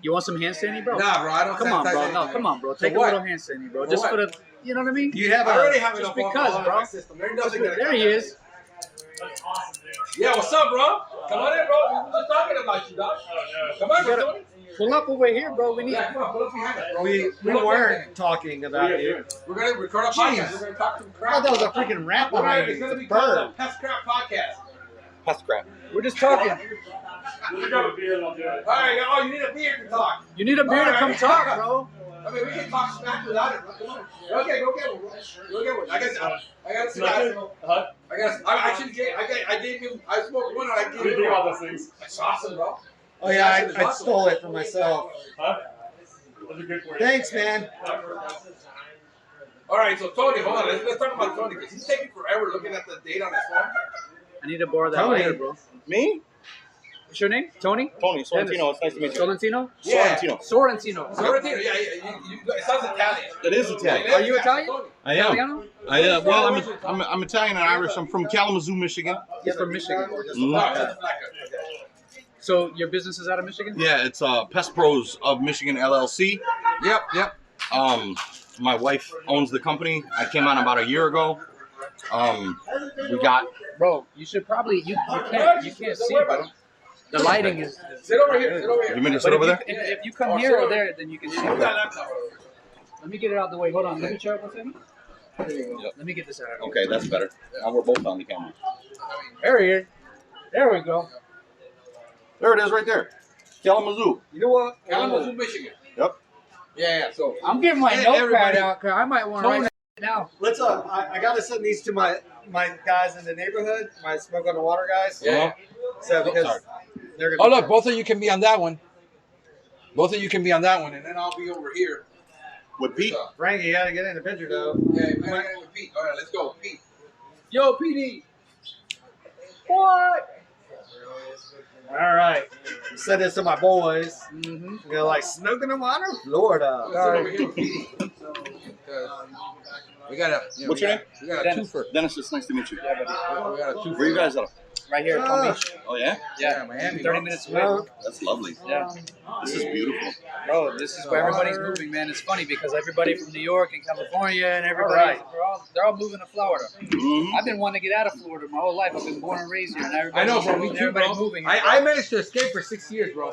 You want some hand sandy, bro? Nah, bro, I don't. Come on, bro. No, come on, bro. Take a little hand sandy, bro. Just for the, you know what I mean? You have already have just enough because, bro. There he is. Yeah, what's up, bro? Come on in, bro. We were just talking about you, dog. Come on, bro. Pull up over here, bro. We need. Yeah, come on, pull up behind us, bro. We weren't talking about you. We're gonna record a podcast. We're gonna talk some I crap. thought that was a freaking rap behind It's you. gonna It's be a called bird. the Pest Crap Podcast. Pest crap. We're just talking. We got a beer, I'll do it. All right, oh, you need a beer to talk. You need a beer to come talk, bro. I mean, we can talk smack without it, bro. Come on. Okay, go get one, bro. Go get one. I got a cigar. I gave him, I smoked one and I gave What do you think him about those things? It's awesome, bro. Oh yeah, I stole it for myself. Huh? Those are good for you. Thanks, man. All right, so Tony, hold on. Let's talk about Tony because he's taking forever looking at the date on his phone. I need to borrow that Tony. lighter, bro. Me? What's your name? Tony? Tony Sorrentino. It's nice to meet you. Sorrentino? Yeah. Sorrentino. Sorrentino. Sorrentino, yeah, it sounds Italian. It is Italian. Are you Italian? I am. Italiano? Well, I'm Italian and Irish. I'm from Kalamazoo, Michigan. He's from Michigan. Mhm. So your business is out of Michigan? Yeah, it's Pest Pros of Michigan LLC. Yep. My wife owns the company. I came on about a year ago. We got. Bro, you should probably you can't see it, bro. The lighting is. Sit over here. You mean to But sit over there? if you come here or there, then you can see it. Let me get it out of the way. Hold on. Let me try what's in. There you go. Yep. Let me get this out of the way. Okay, that's better. Now we're both on the camera. There he is. There we go. There it is, right there. Kalamazoo. You know what? Kalamazoo, Michigan. Yep. Yeah. So I'm getting my notepad everybody- out because I might want to write that now. Let's I gotta send these to my guys in the neighborhood, my smoke on the water guys. Yeah. So because Sorry. they're Oh gonna. look, both of you can be on that one. Both of you can be on that one, and then I'll be over here. With Pete. Frankie, you gotta get in the picture though. Yeah, we're gonna get with Pete. All right, let's go, Pete. Yo, PD. What? All right. Send this to my boys. Mm-hmm. They're like smoke in the water, Florida. Let's sit over here with Pete. We got a. What's your name? We got a Dennis. twofer. Dennis, it's nice to meet you. We got a twofer. Where you guys at? Right here at Palm Beach. Oh, yeah? Yeah, Miami. 30 minutes away. Well, That's lovely. Yeah. This is beautiful. Bro, this is where everybody's moving, man. It's funny because everybody from New York and California and everybody, Right. they're all moving to Florida. Mm-hmm. I've been wanting to get out of Florida my whole life. I've been born and raised here, and I know, bro. Me too, everybody's bro. moving. I managed to escape for 6 years, bro.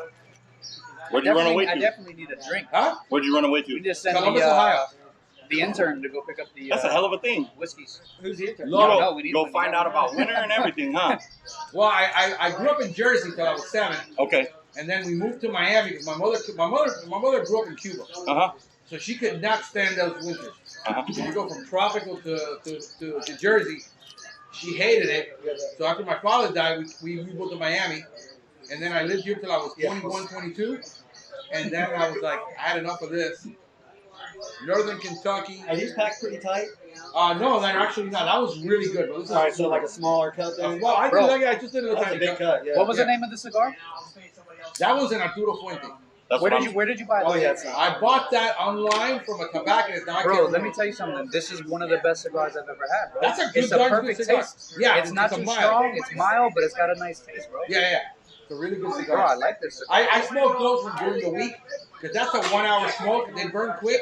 Where'd you run away I to? definitely need a drink. Huh? Where'd you run away We to? just sent Columbus, Ohio. the intern to go pick up the That's a hell of a thing. whiskeys. who's the intern? No, we need Go one. find out about winter and everything, huh? Well, I grew up in Jersey till I was 7, Okay. and then we moved to Miami because my mother grew up in Cuba, Uh-huh. so she could not stand those winters. Uh-huh. When you go from tropical to Jersey, she hated it. So after my father died, we moved to Miami, and then I lived here till I was 21, 22, and then I was like, I had enough of this. Northern Kentucky. Are these packed pretty tight? No, they're actually not. That was really good, bro. This is All right, so like a smaller cut then. well, I Bro. did. I just did a That's a tiny big cut. cut. Yeah. What was the name of the cigar? That was in Arturo Fuente. That's Where what did you buy Oh that? yeah, it's not. I bought that online from a tobacconist. Now I Bro, can't let me remember. tell you something. This is one of the best cigars I've ever had, bro. That's a good It's a darn perfect good cigar. taste. Yeah, It's not a too mild. strong. It's mild, but it's got a nice taste, bro. Yeah. It's a really good Bro, I cigar. like this cigar. I smoke those from during the week because that's a 1 hour smoke. They burn quick.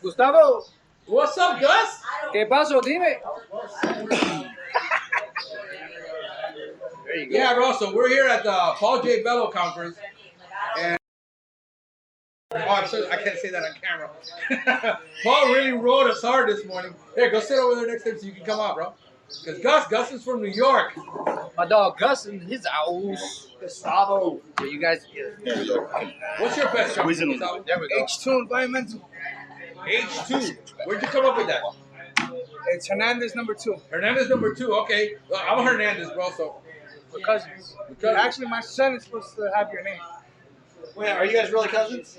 Gustavo, What's up, Gus? ¿qué pasó? Dime. There you go. Yeah, bro. So we're here at the Paul J Bello conference, and I'm sorry, I can't say that on camera. Paul really rode us hard this morning. Here, go sit over there next to him so you can come out, bro. Because Gus is from New York. My dog Gus and his house. Gustavo. So you guys, There we go. What's your best shot? Squeeze it in. there we go. H2 Environmental. H2. Where'd you come up with that? It's Hernandez number 2. Hernandez number 2. Okay. Well, I'm Hernandez, bro. So We're cousins. Actually, my son is supposed to have your name. Wait, are you guys really cousins?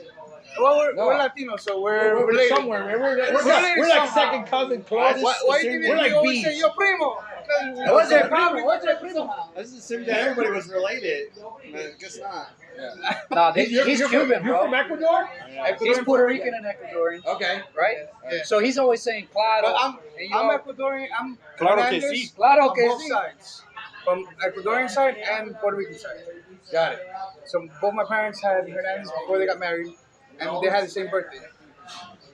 Well, we're No. Latino, so we're we're related. somewhere. We're related like somehow. second cousin close. Why do you think We're you like always bees. say yo primo? What's your primo? What's your primo? I just assumed that everybody was related, but I guess not. Nah, he's Cuban, You're from bro. Ecuador? He's Puerto Rican and Ecuadorian, Okay. right? Yeah. So he's always saying claro. But I'm and you I'm know, Ecuadorian. I'm Claro que Hernandez sí. Claro on que both sí. sides. from Ecuadorian side and Puerto Rican side. Got it. So both my parents had Hernandez before they got married, and they had the same birthday.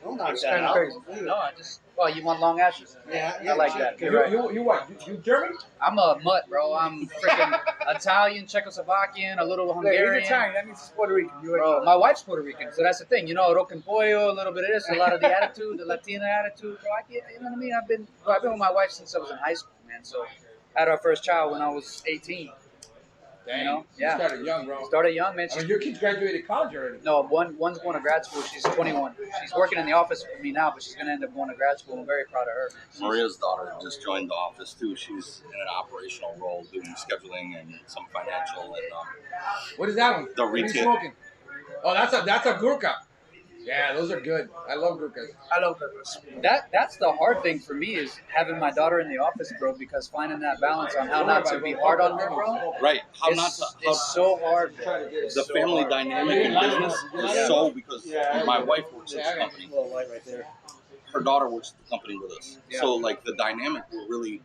Don't knock It's that kind of out. crazy. No, I just. Well, you want long ashes? Yeah, I like that. You're right. You what? You German? I'm a mutt, bro. I'm freaking Italian, Czechoslovakian, a little Yeah, Hungarian. he's Italian. That means he's Puerto Rican. You Bro, already know. my wife's Puerto Rican, so that's the thing. You know, roque pollo, a little bit of this, a lot of the attitude, the Latina attitude. Bro, I get, you know what I mean? I've been with my wife since I was in high school, man. So, I had our first child when I was 18. Dang. You know? You Yeah. started young, bro. Started young, man. I mean, your kids graduated college already. No, one's going to grad school. She's 21. She's working in the office for me now, but she's going to end up going to grad school. I'm very proud of her. Maria's daughter just joined the office too. She's in an operational role, doing scheduling and some financial and What is that one? The What are you retail. smoking? Oh, that's a gurkha. Yeah, those are good. I love gurkhas. I love purpose. That's the hard thing for me is having my daughter in the office, bro, because finding that balance on how not to be hard on her, bro. right. How not It's, to it's so hard, bro. the family dynamic in business is so because my wife works at the company. Little light right there. Her daughter works at the company with us. Yeah. So like the dynamic will really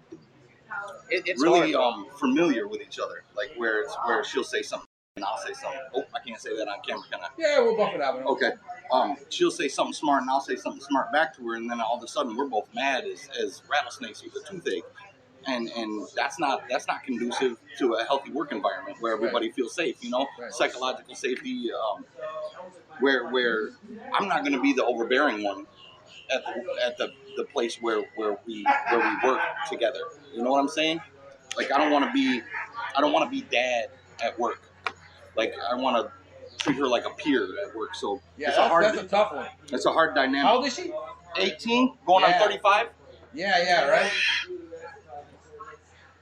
It's really hard. familiar with each other. Like where she'll say something and I'll say something. Oh, I can't say that on camera, can I? Yeah, we'll buff it out. Okay. She'll say something smart and I'll say something smart back to her, and then all of a sudden we're both mad as rattlesnakes with a toothache. And that's not conducive to a healthy work environment where everybody feels safe, you know, Right. psychological safety, where I'm not going to be the overbearing one at the place where we work together. You know what I'm saying? Like I don't want to be dad at work. Like I want to treat her like a peer at work. So Yeah, it's that's a tough one. it's a hard dynamic. How old is she? 18, going Yeah. on 35. Yeah, right.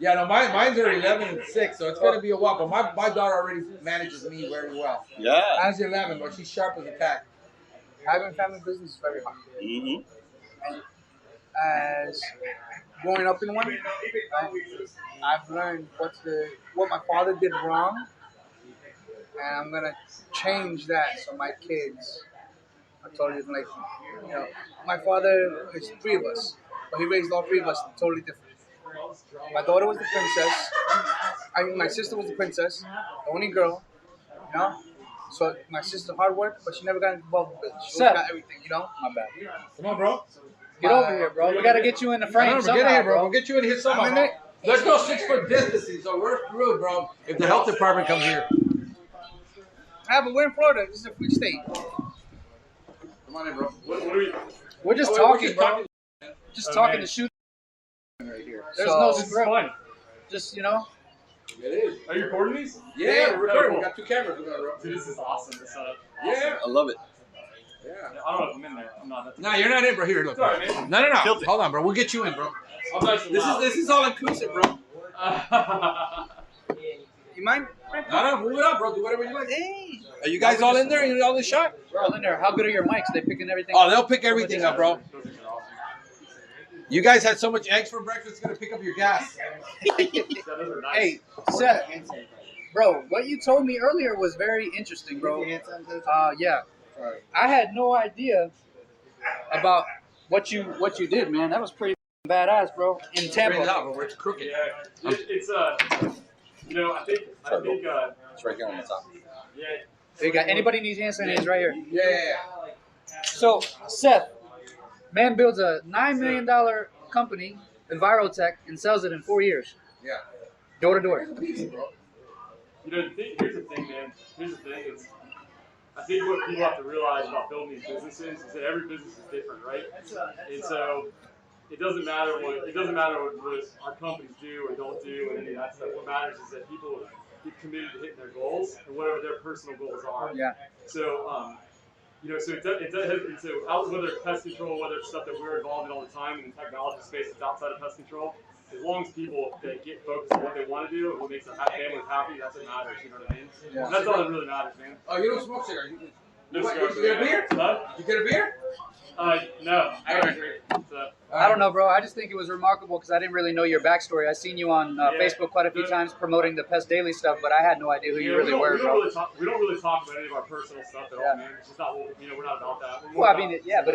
Yeah, no, mine's are 11 and 6, so it's gonna be a while. But my daughter already manages me very well. Yeah. She's 11, but she's sharp as a tack. Having family business is very hard. Mm-hmm. As growing up in one, I've learned what my father did wrong, and I'm gonna change that so my kids are totally like, you know, my father is three of us, but he raised all three of us totally different. My daughter was the princess. My sister was the princess, the only girl, you know. So my sister hard work, but she never got involved with business. She always got everything, you know. My bad. Come on, bro. Get over here, bro. We got to get you in the frame Get somehow, in here, bro. bro. We'll get you in here somehow. I'm in it. There's no 6-foot distancing, so we're screwed, bro. If the health department comes here. But we're in Florida. This is a free state. Come on in, bro. What are we? We're just Oh, talking, just bro. talking. Just Oh, talking man. to shoot right here. There's So- no This is script. fun. Just, you know. It is. Are you recording these? Yeah, we're recording. cool. We got 2 cameras. We got, bro. Dude, this is awesome. This setup. Yeah. I love it. Yeah. I don't know if I'm in there. I'm not. No, you're not in, bro. Here, look. It's all right, man. No. Tilt it. Hold on, bro. We'll get you in, bro. I'm nice and loud. This is all inclusive, bro. You mind? No, move it up, bro. Do whatever you like. Hey. Are you guys all in there? You all in shot? We're all in there. How good are your mics? They picking everything Oh, up? they'll pick everything up, bro. You guys had so much eggs for breakfast, it's gonna pick up your gas. Hey, Seth. Bro, what you told me earlier was very interesting, bro. Yeah. I had no idea about what you did, man. That was pretty badass, bro. In Bring it Tampa. out, bro. It's crooked. Yeah, it's you know, I think It's right here on the top. yeah. You got anybody needs hand sanitizer right here. Yeah. So, Seth, man builds a $9 million company, Envirotech, and sells it in 4 years. Yeah. Door to door. You know, here's the thing, man. Here's the thing. I think what people have to realize about building these businesses is that every business is different, right? And so it doesn't matter what our companies do or don't do and any of that stuff. What matters is that people get committed to hitting their goals and whatever their personal goals are. Yeah. So, you know, so whether it's pest control, whether it's stuff that we're involved in all the time in the technology space that's outside of pest control, as long as people that get focused on what they want to do and what makes their families happy, that's what matters. You know what I mean? Yeah. And that's all that really matters, man. Oh, you don't smoke cigarettes. No What, cigars, you get a man. beer? Huh? You get a beer? No, I agree. So, I don't know, bro. I just think it was remarkable because I didn't really know your backstory. I seen you on Facebook quite a few times promoting the Pest Daily stuff, but I had no idea who you really were, bro. we don't really talk about any of our personal stuff at all, man. It's just not, we're not about that. Well, I mean, but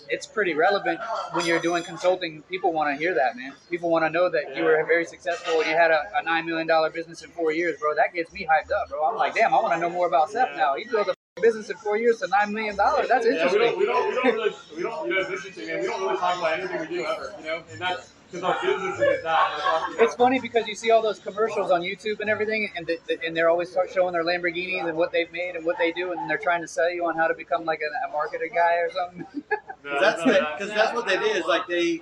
it's pretty relevant when you're doing consulting. People want to hear that, man. People want to know that you were very successful and you had a $9 million business in 4 years, bro. That gets me hyped up, bro. I'm like, damn, I want to know more about Seth now. He built a business in 4 years to $9 million. That's interesting. We don't really, it's interesting, man. We don't really talk about anything we do ever, and that's because our business is that. It's funny because you see all those commercials on YouTube and everything, and they're always showing their Lamborghinis and what they've made and what they do, and they're trying to sell you on how to become like a marketer guy or something. Because that's what they do is like they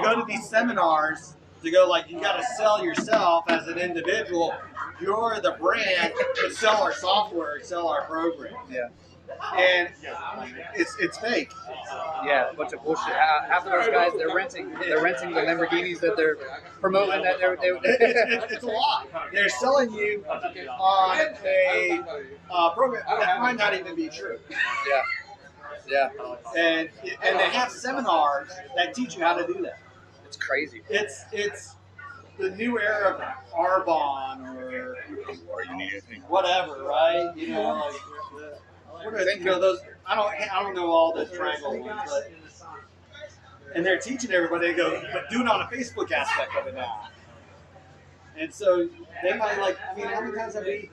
go to these seminars to go like you got to sell yourself as an individual. You're the brand to sell our software, sell our program. Yeah. And it's fake. Yeah, a bunch of bullshit. Half of those guys, they're renting the Lamborghinis that they're promoting. That it's a lot. They're selling you on a program that might not even be true. Yeah. And they have seminars that teach you how to do that. It's crazy. It's the new era of Arbonne or whatever, right? You know, like what are those? I don't know all the triangle ones, but and they're teaching everybody to go, but do it on a Facebook aspect of it now. And so they might like. I mean, how many times have we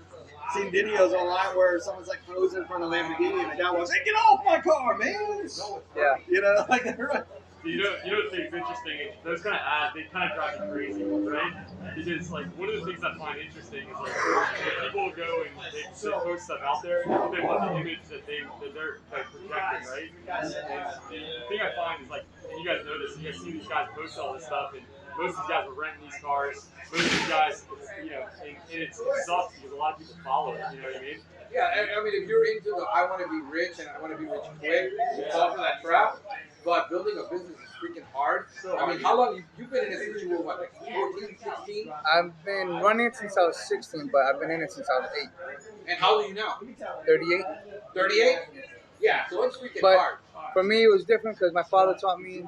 seen videos online where someone's like posing in front of a Lamborghini and the guy was, "Hey, get off my car, man!" Yeah. You know, like they're. You know what thing's interesting? Those kind of ads, they kind of drive me crazy, right? Because like one of the things I find interesting is like when people go and they post stuff out there, they want the image that they're like projecting, right? And the thing I find is like, and you guys know this, you guys see these guys post all this stuff, and most of these guys are renting these cars. Most of these guys, and it sucks because a lot of people follow it. You know what I mean? Yeah, I mean, if you're into the I want to be rich and I want to be rich quick, you fall for that trap. But building a business is freaking hard. I mean, how long you've been in it since you were what, like 14, 16? I've been running it since I was 16, but I've been in it since I was 8. And how old are you now? 38. 38? Yeah, so it's freaking But hard. for me, it was different because my father taught me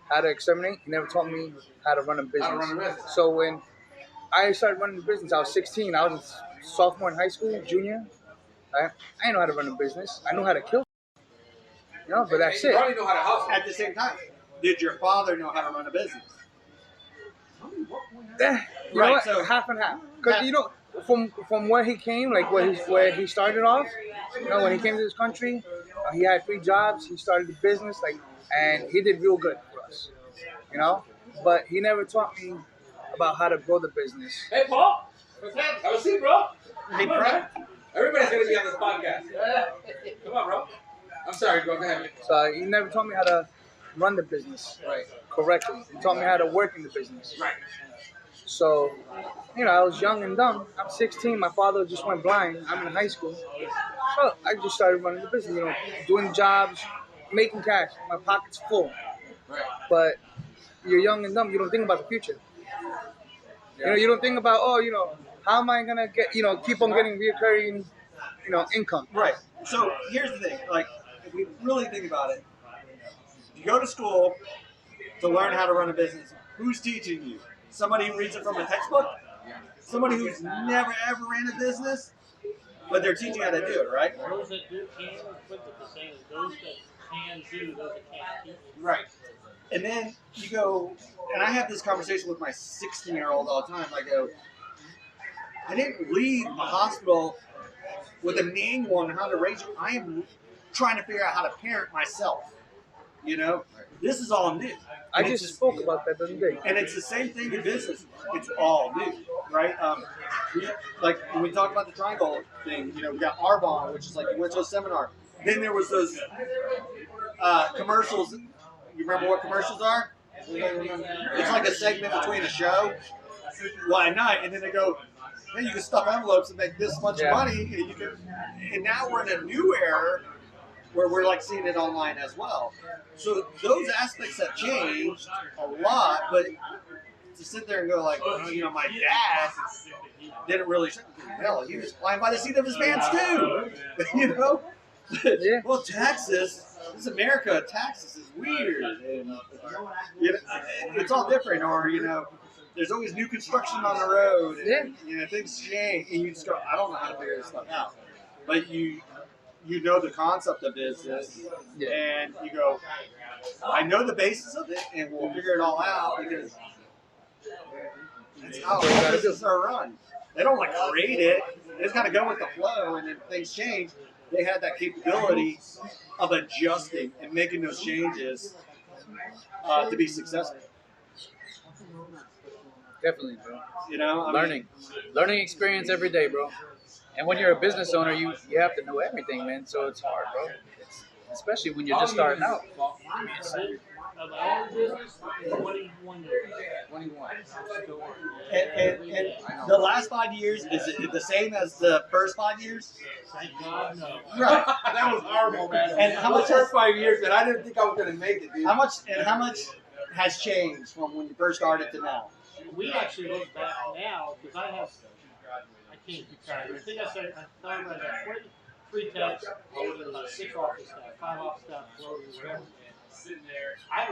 how to exterminate. He never taught me how to run a business. How to run a business. So when I started running the business, I was 16. I was a sophomore in high school, junior. I didn't know how to run a business. I knew how to kill. But that's it. You probably know how to hustle. At the same time, did your father know how to run a business? You know what? So half and half. Because from where he came, like where he started off, when he came to this country, he had 3 jobs. He started the business, and he did real good for us. But he never taught me about how to grow the business. Hey, Paul. Have a seat, bro. Hey, bro. Everybody's gonna be on this podcast. Come on, bro. I'm sorry, go ahead. So he never taught me how to run the business correctly. He taught me how to work in the business. Right. So, I was young and dumb. I'm 16. My father just went blind. I'm in high school. So I just started running the business, doing jobs, making cash. My pocket's full. Right. But you're young and dumb. You don't think about the future. You don't think about, how am I going to get, keep on getting reoccurring, income. Right. So here's the thing. Like, if we really think about it, you go to school to learn how to run a business. Who's teaching you? Somebody who reads it from a textbook? Somebody who's never ever ran a business? But they're teaching how to do it, right? Those that do can, but the same as those that can do, those that can't teach. Right. And then you go, and I have this conversation with my 16-year-old all the time. I go, I didn't leave a hospital with a manual on how to raise you. I am trying to figure out how to parent myself. This is all new. I just spoke about that the other day. And it's the same thing in business. It's all new, right? Like when we talk about the triangle thing, we got Arbonne, which is like you went to a seminar. Then there was those commercials. You remember what commercials are? It's like a segment between a show, at night, and then they go, hey, you can stuff envelopes and make this much money, and now we're in a new era where we're like seeing it online as well. So those aspects have changed a lot, but to sit there and go like, my dad didn't really, hell, he was flying by the seat of his pants too, Yeah. Well, Texas, this is America. Texas is weird. And, you know, it's all different. Or, you know, there's always new construction on the road. And, Yeah. you know, things change. And you just go, I don't know how to figure this stuff out. But you know the concept of business. Yeah. And you go, I know the basis of it, and we'll figure it all out because that's how all businesses are run. They don't like create it. They just kind of go with the flow, and then things change. They had that capability of adjusting and making those changes to be successful. Definitely, bro. You know, Learning experience every day, bro. And when you're a business owner, you have to know everything, man. So it's hard, bro. Especially when you're just starting out. Of our business, 21 years. 21. And the last 5 years, is it the same as the first 5 years? Thank God, no. Right. That was horrible, man. And how much first 5 years that I didn't think I was gonna make it, dude. How much has changed from when you first started to now? We actually look back now because I can't keep track. I think I said I thought I had 23 techs, 6 office staff, 5 office staff, floaters, whatever. I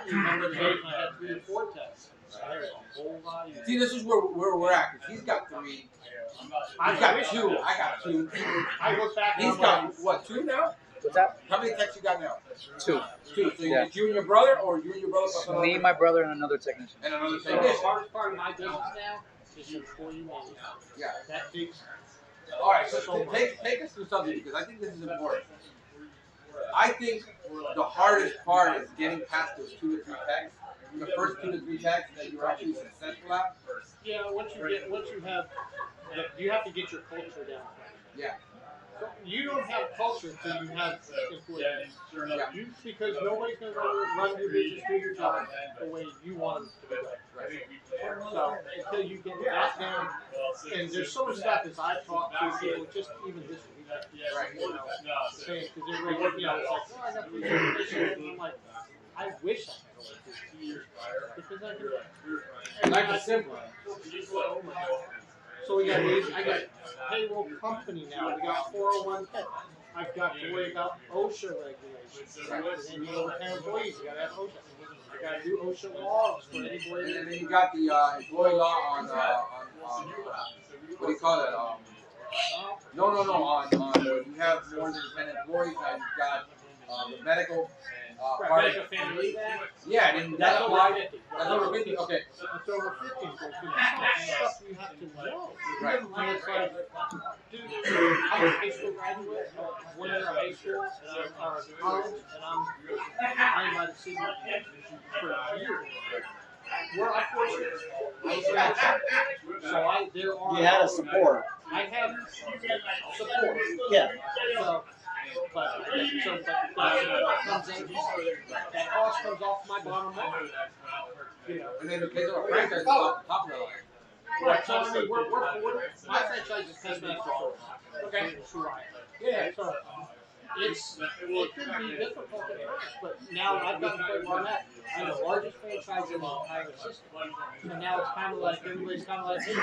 remember the days when I had 3 or 4 techs. There's a whole lot of See, this is where we're at. 'Cause he's got 3. I've got 2. I got 2. I look back. He's got what? 2 now? What's that? How many techs you got now? 2. 2. So Yeah. it's you and your brother, or you and your brother? plus Me, my brother, and another technician. and another So the technician. hardest part of my business now is employee management. Yeah. That takes All right. So take us through something because I think this is important. I think the hardest part is getting past those 2 to 3 techs. The first 2 to 3 techs that you're actually successful at. Yeah, once you have to get your culture down. Yeah. So you don't have culture until you have employees. You, because nobody's going to run your business, do your job the way you want them to do it. Right. So until you get that down, and there's so much stuff as I've talked to people just even this week. Right. You know, saying because they're like, you know, it's like, oh, I got 3 certifications, and I'm like, I wish I had only 2 years because I could. Like a simple. Oh my God. So I got payroll company now. We got 401k. I've got to worry about OSHA regulations. And you have employees, you got to have OSHA. I got to do OSHA logs for anybody. And then you got the employee law on what do you call it? No. On when you have more than 10 employees, now you've got the medical part. Medical family leave act. Yeah, and then That's that's over why. 50. That's over 50. Okay. It's over 50. So it's stuff you have to know. Right. And it's like, dude, I'm a high school graduate, one year of high school, or college, and I'm by the senior for years. Where I fortunate, I was graduate. So there are. You had a support. I have support. Yeah. So, but comes in, that cost comes off my bottom line. You know. And then the kids are franchise is off the top of the line. Right, so I mean, we're my franchise is Pestmaster. Okay. It's who I am. Yeah, so it can be difficult at times, but now I've gotten to where I'm at. I'm the largest franchise in the entire system. And now it's kind of like, everybody's kind of like, hey,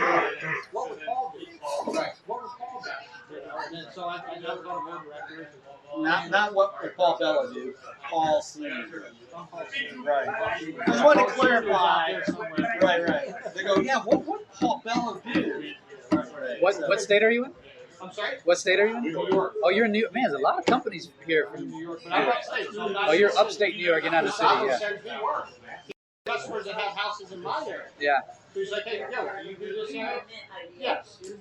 what would Paul do? Right. What would Paul do? You know, and then so I now got a board of directors. Not what would Paul Bello do. Paul Senior. I'm Paul Senior. Right. Just want to clarify. Out there somewhere. Right. They go, yeah, what would Paul Bello do? What state are you in? I'm sorry? What state are you in? New York. Oh, you're in New York. Man, there's a lot of companies here. I'm in New York, but I'm upstate. So I'm not Oh, you're in the city. upstate New York. You're not in the city, yeah. Sends me work. Customers that have houses in my area. Yeah. Who's like, hey, yo, can you do this here? Yes. It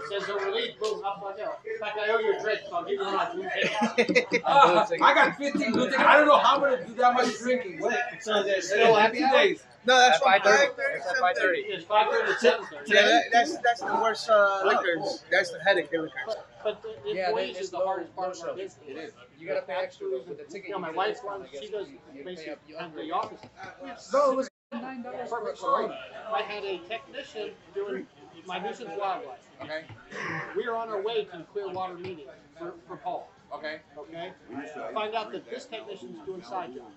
says over lead, boom, up I go. In fact, I owe you a drink, so I'll give you one on blue ticket. I got 15 blue tickets. I don't know how I'm going to do that much drinking. So there's still happy days. No, that's At from 5:30. 5:30. It's at 5:30. It's 5:30 to 7:30. Yeah, that's the worst liquors. That's the headache liquors. But the employees is the hardest part of our business. It is. You got to pay extra for the ticket. You know, my wife runs, she does basically the office. No, it was Perfect story. I had a technician doing my nuisance wildlife. Okay. We are on our way to the Clearwater meeting for Paul. Okay. Okay? Find out that this technician's doing side jobs.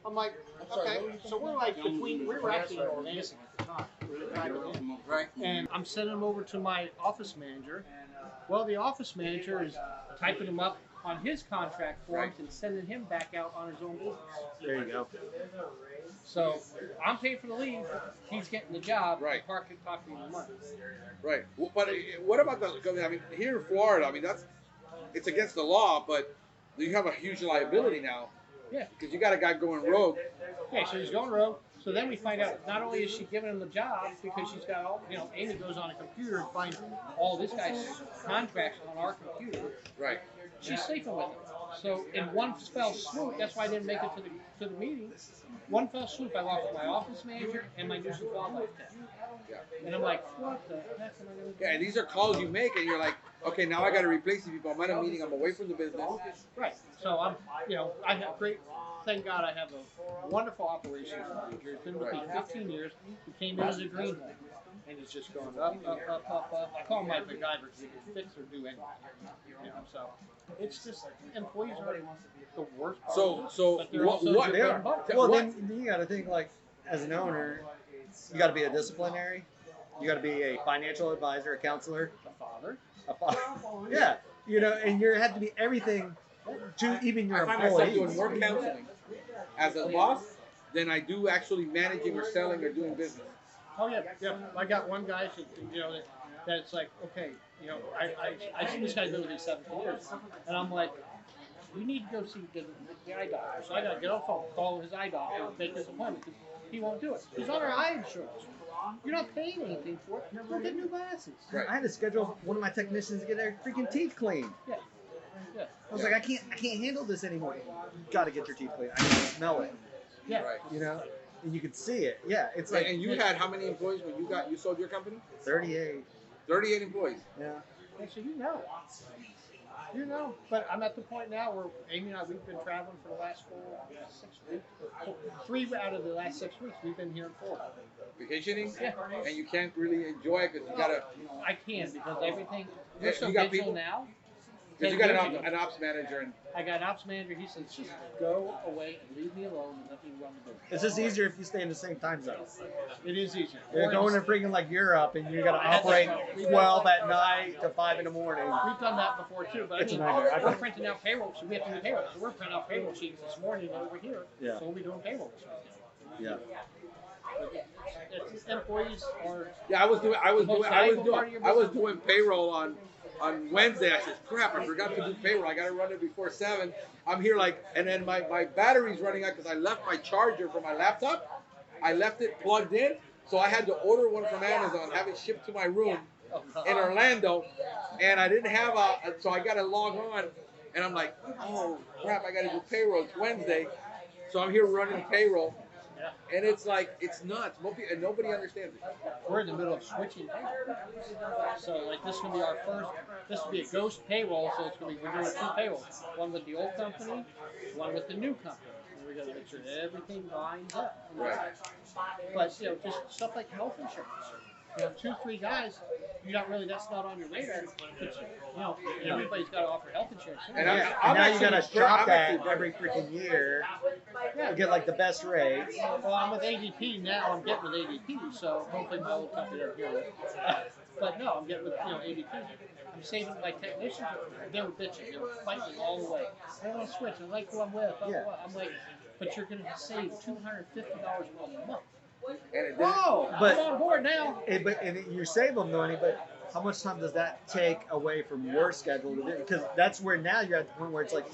I'm like, okay, so we're like we were actually in Orlando at the time. We were driving in. Right. And I'm sending him over to my office manager, Well, the office manager is typing them up on his contract forms and sending him back out on his own business. There you go. So I'm paying for the leave. He's getting the job. Right. The park can talk to me the money. Right. Well, but what about I mean, here in Florida, I mean, it's against the law, but you have a huge liability now. Yeah. Because you got a guy going rogue. Okay, so he's going rogue. So then we find out not only is she giving him the job because she's got all, Amy goes on a computer and finds all this guy's contracts on our computer. Right. She's sleeping with him. So in one fell swoop, that's why I didn't make it to the meeting. One fell swoop, I lost my office manager and my new supervisor. Yeah. And I'm like, what the heck am I going to do? Yeah, and these are calls you make, and you're like, okay, now I got to replace these people. I'm at a meeting. I'm away from the business. Right. So I'm, I have great. Thank God I have a wonderful operations manager. He's been with me 15 years. He came in as a greenhorn, and it's just going up, up, up, up, up. I call him my MacGyver because he can fix or do anything. So it's just employees are the worst part. So but they're what? also What? good They are. bread and butter. Well, What? then you got to think like, as an owner, you got to be a disciplinary. You got to be a financial advisor, a counselor, A father. yeah, and you have to be everything to even your I find myself employees. doing more counseling as a boss than I do actually managing or selling or doing business. Oh yeah. I got one guy, that's like, okay, I seen this guy been with me 17 years, and I'm like, you need to go see the eye doctor. So I got to get on the phone, call his eye doctor, and make his appointment because he won't do it. He's on our eye insurance. You're not paying anything for it. Go get new glasses. Right. I had to schedule one of my technicians to get their freaking teeth cleaned. Yeah. I was like, I can't handle this anymore. You got to get your teeth cleaned. I can smell it. Yeah. Right. And you can see it. Yeah, it's Right, like and you had how many employees when you sold your company? 38. 38 employees. Yeah. And so but I'm at the point now where Amy and I, we've been traveling for the last 6 weeks. 3 out of the last 6 weeks, we've been here in Florida. Vacationing? Yeah. And you can't really enjoy it because you got to. I can because everything, Yeah, we're so you got digital people? now. Because you got an ops manager and. I got an ops manager. He says, just go away and leave me alone and let me run the business. It's just easier if you stay in the same time zone. It is easier. You're going to freaking like Europe and you got to operate 12 at night to 5 in the morning. We've done that before too, but It's I a mean, nightmare. we're printing out payroll, so we have to do payroll. So we're printing out payroll sheets this morning over here. Yeah. So we'll be doing payroll this morning. Yeah. It's employees are. Yeah, I was doing payroll on Wednesday. I said, crap, I forgot to do payroll. I got to run it before 7. I'm here and then my battery's running out because I left my charger for my laptop. I left it plugged in, so I had to order one from Amazon, have it shipped to my room in Orlando, and I didn't have so I got to log on, and I'm like, oh crap, I got to do payroll. It's Wednesday, so I'm here running payroll. And it's like, it's nuts. And nobody understands it. We're in the middle of switching payroll. So, like, this will be our first, this will be a ghost payroll, so it's going to be, we're doing 2 payrolls. One with the old company, one with the new company. And we got to make sure everything lines up. Right. But, just stuff like health insurance. 2, 3 guys, that's not on your radar. But, everybody's got to offer health insurance. And now you got to shop that every freaking year. You get like the best rates. Well, I'm with ADP now. I'm getting with ADP, so hopefully my old company doesn't hear it. But no, I'm getting with ADP. I'm saving my technicians. They were bitching. They were fighting all the way. I don't want to switch. I like who I'm with. Yeah. I'm like, but you're going to save $250 a month. And Whoa! But- I'm on board now. And you save them money, but how much time does that take away from your schedule? Because that's where now you're at the point where it's like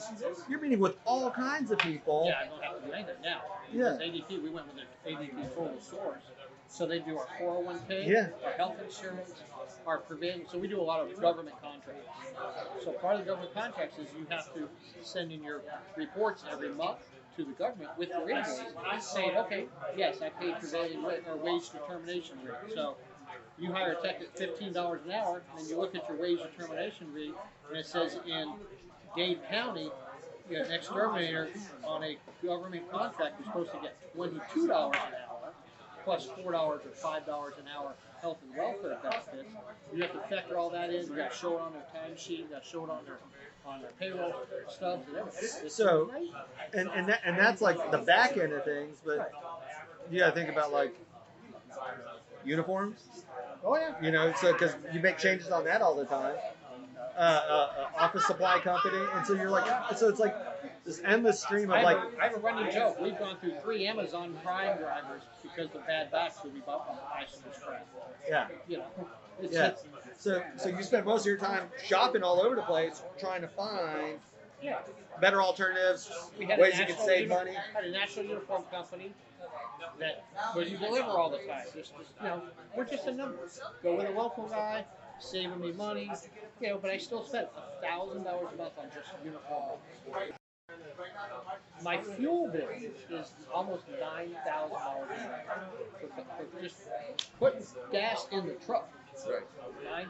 you're meeting with all kinds of people. Yeah, I don't have to do anything now. Yeah. Because ADP, we went with the ADP full source. So they do our 401k, Yeah. our health insurance, our prevention. So we do a lot of government contracts. So part of the government contracts is you have to send in your reports every month to the government with your invoice saying, okay, yes, I paid prevailing wage or wage determination rate. So you hire a tech at $15 an hour, and you look at your wage determination rate, and it says in Dade County, an exterminator on a government contract is supposed to get $22 an hour plus $4 or $5 an hour health and welfare benefits. You have to factor all that in. You got to show it on their timesheet. You got to show it on their payroll stubs and everything. So, and that's like the back end of things, but you got to think about like uniforms. Oh yeah. So because you make changes on that all the time. office supply company, and so you're like, so it's like this endless stream of like. I have a running joke. We've gone through 3 Amazon Prime drivers because of bad backs who we bought buy so much crap. Yeah. You know. It's, Yeah. So you spend most of your time shopping all over the place trying to find better alternatives, ways you can save money. Had a national uniform company that wouldn't deliver all the time. Just we're just a number. Go with a local guy, saving me money, but I still spent $1,000 a month on just uniform. My fuel bill is almost $9,000 for just putting gas in the truck. Right.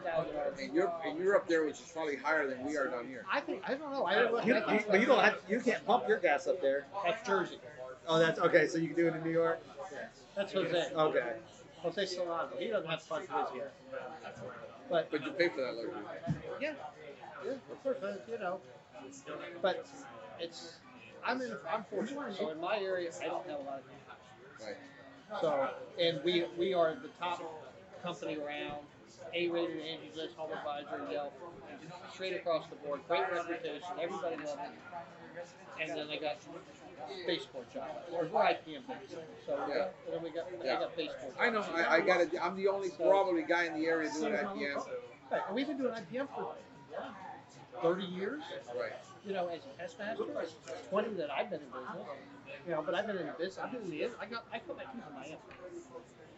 $9,000. And you're up there, which is probably higher than we are down here. I don't know. But you don't have, you can't pump your gas up there. That's Jersey. Oh, that's okay. So you can do it in New York. That's Jose. Okay. Jose Solano. He doesn't have to punch his here. But you pay for that luxury. Yeah, of course. But I'm fortunate. So in my area, I don't have a lot of people. Right. So, and we are the top company around. A-rated, Angie's List, Home Advisor, Yelp, straight across the board. Great reputation. Everybody loves it. And then I got baseboard shop, or we're IPM based. So Yeah. and then I got baseboard. I know. I got it. I'm the only probably guy in the area doing IPM. Right. And we've been doing IPM for 30 years. Right. As a test master, 20 that I've been in business. But I've been in the business. I've been in the. I put my teeth in Miami.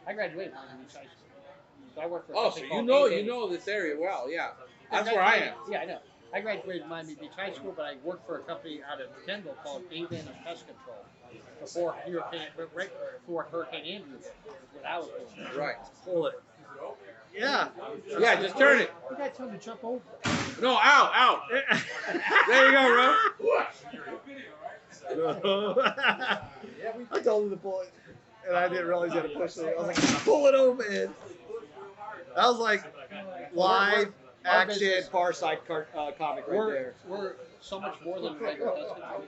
I graduated from Miami High School. So I work for. So you know this area well, yeah. That's where I am. Yeah, I know. I graduated Miami Beach High School, but I worked for a company out of Kendall called Avon Pest Control before Hurricane Andrew. When I was doing it. Right. Pull it. Yeah. Yeah, just turn it. You gotta tell me to jump over. No, out. There you go, bro. I told him to pull it, and I didn't realize he had to push it. I was like, pull it over, man. That was like live action Far Side comic right there. We're so much more than regular pest control.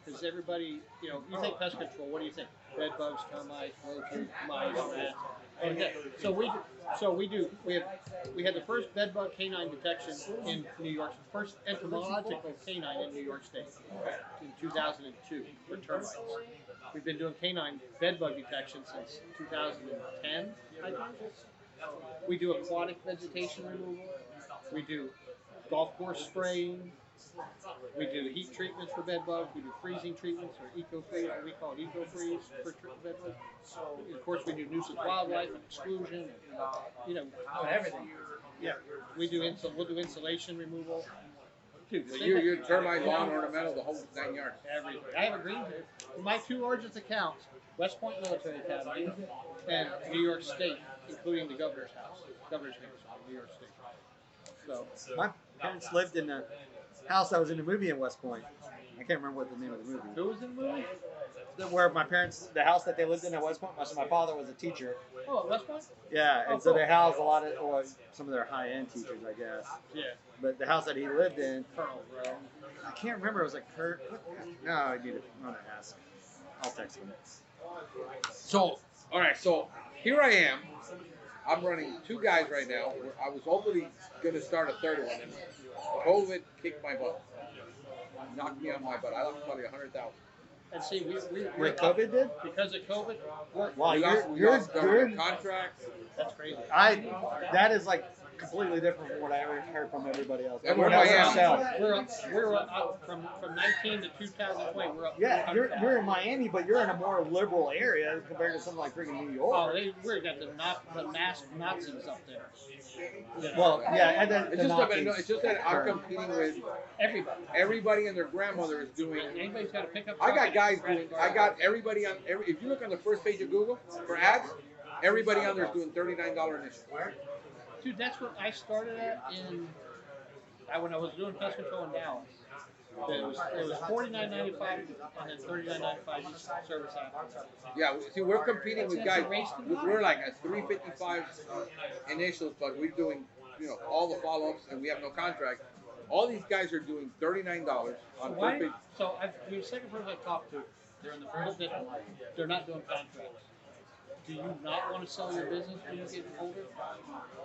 Because everybody, you think pest control, what do you think? Bed bugs, termites, roaches, mice, rats. We had the first bed bug canine detection in New York, the first entomological canine in New York State in 2002 for termites. We've been doing canine bed bug detection since 2010, I think. We do aquatic vegetation removal. We do golf course spraying. We do heat treatments for bed bugs. We do freezing treatments or eco-freeze, or we call it eco-freeze for bed bugs. Of course, we do nuisance wildlife and exclusion. Everything. Yeah, we'll do insulation removal. Dude, So you're termite, lawn, ornamental, the whole 9 yards. Everything. I have a green here. My 2 largest accounts, West Point Military Academy and New York State, including the governor's house, governor's house in New York State. So my parents lived in the house that was in the movie in West Point. I can't remember what the name of the movie. Who was in the movie? Where my parents, the house that they lived in at West Point, my father was a teacher. Oh, at West Point? Yeah, and so they housed a lot of, some of their high-end teachers, I guess. Yeah. But the house that he lived in, Colonel, bro. I can't remember. It was like Kurt. No, I need to. I'm gonna ask. I'll text him. So, all right. So here I am. I'm running 2 guys right now. I was hopefully gonna start a 3rd one, and COVID kicked my butt. Knocked me on my butt. I lost probably 100,000. And see, we're Wait, COVID did? because of COVID. Wow, We lost government contracts. That's crazy. That is like completely different from what I ever heard from everybody else. And we're Everyone else Miami. himself. We're up from 19 to 2020. We're up. Yeah, you're in Miami, but you're in a more liberal area compared to something like freaking New York. Oh, we got the masked Nazis up there. Well, yeah, and then It's just that I'm competing with everybody. Everybody and their grandmother is doing. Anybody's got to pick up. I got guys doing. I got everybody on. If you look on the first page of Google for ads, everybody on there is doing $39 initial. Dude, that's what I started at when I was doing pest control in Dallas. It was $49.95 and then $39.95 each service after. Yeah, see, we're competing with guys. We're like at 355 initials, but we're doing, all the follow-ups, and we have no contract. All these guys are doing $39 on first page. So the second person I talked to, they're in the whole different life. They're not doing contracts. do you not want to sell your business when you get older?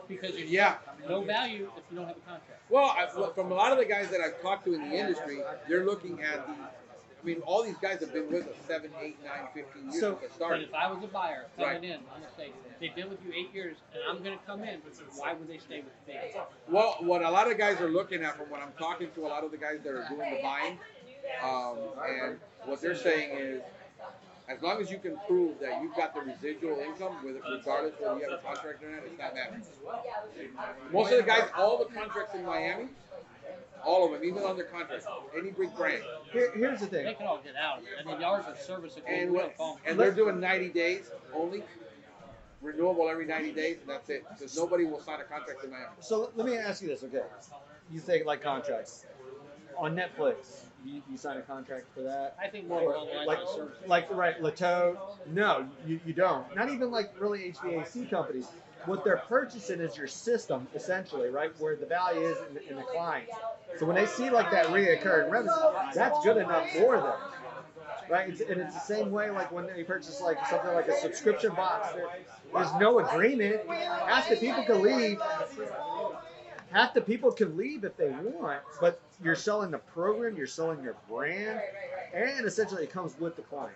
Because you Yeah. no value if you don't have a contract. Well, from a lot of the guys that I've talked to in the industry, they're looking at the. I mean, all these guys have been with us 7, 8, 9, 15 years since I But started. if I was a buyer coming Right. in, I'm gonna say they've been with you 8 years, and I'm gonna come in. Why would they stay with me? Well, what a lot of guys are looking at, from what I'm talking to a lot of the guys that are doing the buying, and what they're saying is, as long as you can prove that you've got the residual income, regardless whether you have a contract or not, it's not mattering. Most of the guys, all the contracts in Miami, all of them, even under contract, any big brand, Here's the They thing. can all get out of it. I mean, ours are service and agreement. and they're doing 90 days only, renewable every 90 days, and that's it. Because nobody will sign a contract in Miami. So let me ask you this, okay? You say like contracts on Netflix. You sign a contract for that? I think more along the lines Like, of service. right, Lato? No, you don't. Not even like really HVAC companies. What they're purchasing is your system, essentially, right? Where the value is in the client. So when they see like that reoccurring revenue, that's good enough for them, right? And it's the same way like when they purchase like something like a subscription box. There's no agreement. Half the people can leave. Half the people can leave if they want, but you're selling the program, you're selling your brand, and essentially it comes with the client.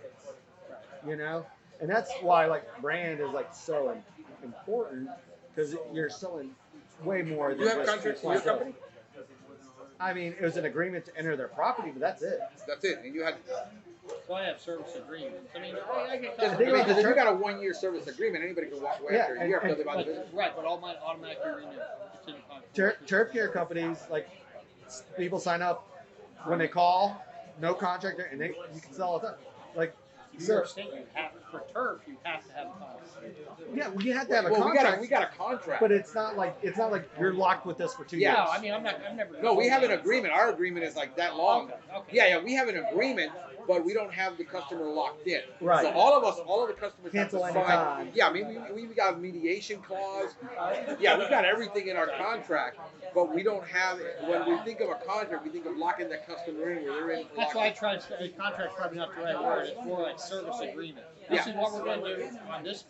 You know, and that's why like brand is like so important because you're selling way more than You have just contracts your with your company? I mean, it was an agreement to enter their property, but that's it. That's it. And you had. So I have service agreements. I mean, I get I think Because about if the you got a 1-year service agreement, anybody can walk away Yeah, after a year and- after they buy the business. right, but all mine automatically renew. It's in the contract. turf care companies, like people sign up when they call, no contract, and you can sell all the time. Like, New York State, you have for turf, you have to have a contract. yeah, we have to have a Well, contract, we got a contract. but it's not like you're locked with this for 2 Yeah. years. No, I mean, I'm never. No, we have an agreement. Our agreement is like that long. Okay. Yeah, we have an agreement, but we don't have the customer locked in. Right. So all of the customers Cancel have to sign. anytime. Yeah, I mean, we got a mediation clause. Yeah, we've got everything in our contract, but we don't have it. When we think of a contract, we think of locking the customer in where they're in for That's why I tried. Contract's probably not the right word. It's more like service agreement. This Yeah. is what we're going to do on this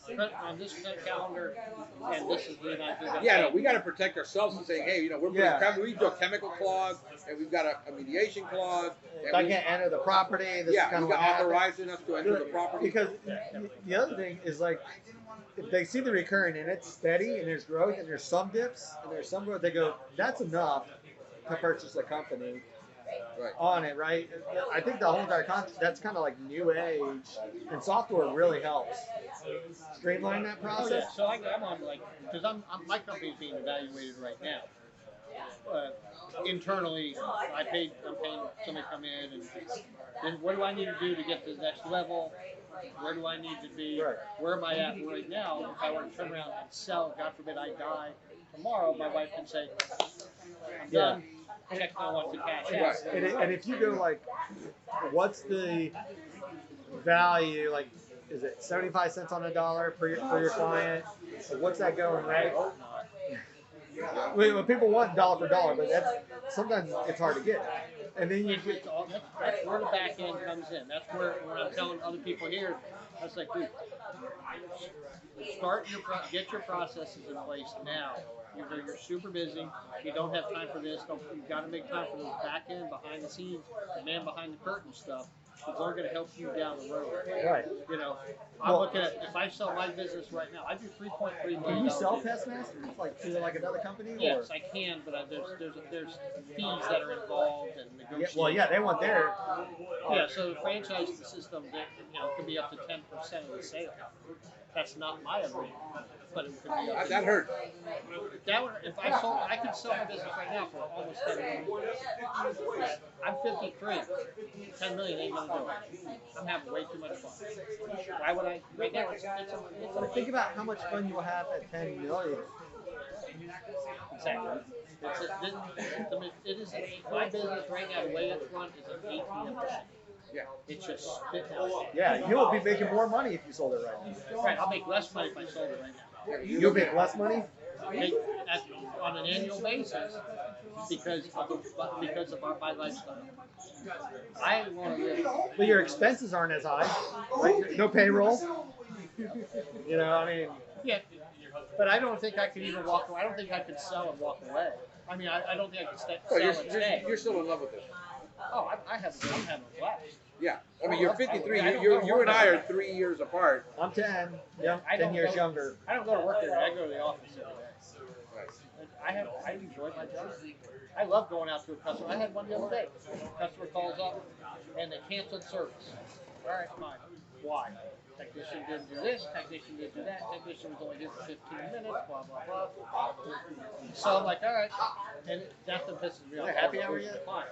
calendar, and this is the amount you're going to Yeah, pay. no, we got to protect ourselves and say, hey, we're Yeah. we do a chemical clause, and we've got a mediation clause. If And I can't enter the property, this is yeah, kind we of what got happens. authorizing us to enter the property. Because the other thing is like, if they see the recurring and it's steady and there's growth and there's some dips and there's some growth, they go, that's enough to purchase a company Right. on it, right? I think the whole entire concept, that's kind of like new age, and software really helps streamline that Oh, yeah. process. So I'm on like because my company's being evaluated right now. Internally, I'm paying somebody to come in and then what do I need to do to get to the next level? Where do I need to be? Right. Where am I at right now? If I were to turn around and sell, God forbid I die tomorrow, my wife can say, I'm done. Check I want to cash out. And if you go like, what's the value? Like, is it 75 cents on a dollar for your client? Like, what's that going, right? Well, people want dollar for dollar, but sometimes it's hard to get. And then you get That's where the back end comes in. That's where when I'm telling other people here, I was like, dude, get your processes in place now. You're super busy. You don't have time for this. You've got to make time for those back end, behind the scenes, the man behind the curtain stuff. Because they're going to help you down the road. right. You know, I'm looking at if I sell my business right now, I do $3.3 million. Can you sell Pest Masters like to like another company? Yes, or? I can, but there's fees that are involved and Yeah, negotiations. well, yeah, they want their. Yeah, so the franchise system that can be up to 10% of the sale. That's not my agreement, but it could be up to That hurt. I could sell my business right now for almost $10 million. I'm 53. 10 million ain't gonna do it. I'm having way too much fun. Why would I? Right now, But think about how much fun you'll have at 10 million. Exactly. It is my business right now. The way it's run is an ATM machine. Yeah. It's just spit out. Yeah, you'll be making more money if you sold it right now. Right, I'll make less money if I sold it right now. You'll make less money. On an annual basis because of my lifestyle. I want to live. But your expenses aren't as high, right? No payroll. You know, I mean, Yeah, but I don't think I could even walk away. I don't think I could sell and walk away. I mean, I don't think I could sell Oh, and stay. you're still in love with it. Oh, I'm having a blast. Yeah, I mean, you're 53. I don't You know and I what- are 3 years apart. I'm 10. Yeah, I 10 don't years go- younger. I don't go to work every day. I go to the office every day. Right. I enjoy my job. I love going out to a customer. I had one the other day. Customer calls up and they canceled service. All right, fine. Why? Technician didn't do this. Technician didn't do that. Technician was only here for 15 minutes. Blah blah blah. So I'm like, all right, and that's what pisses me off. Happy hour yet? Fine.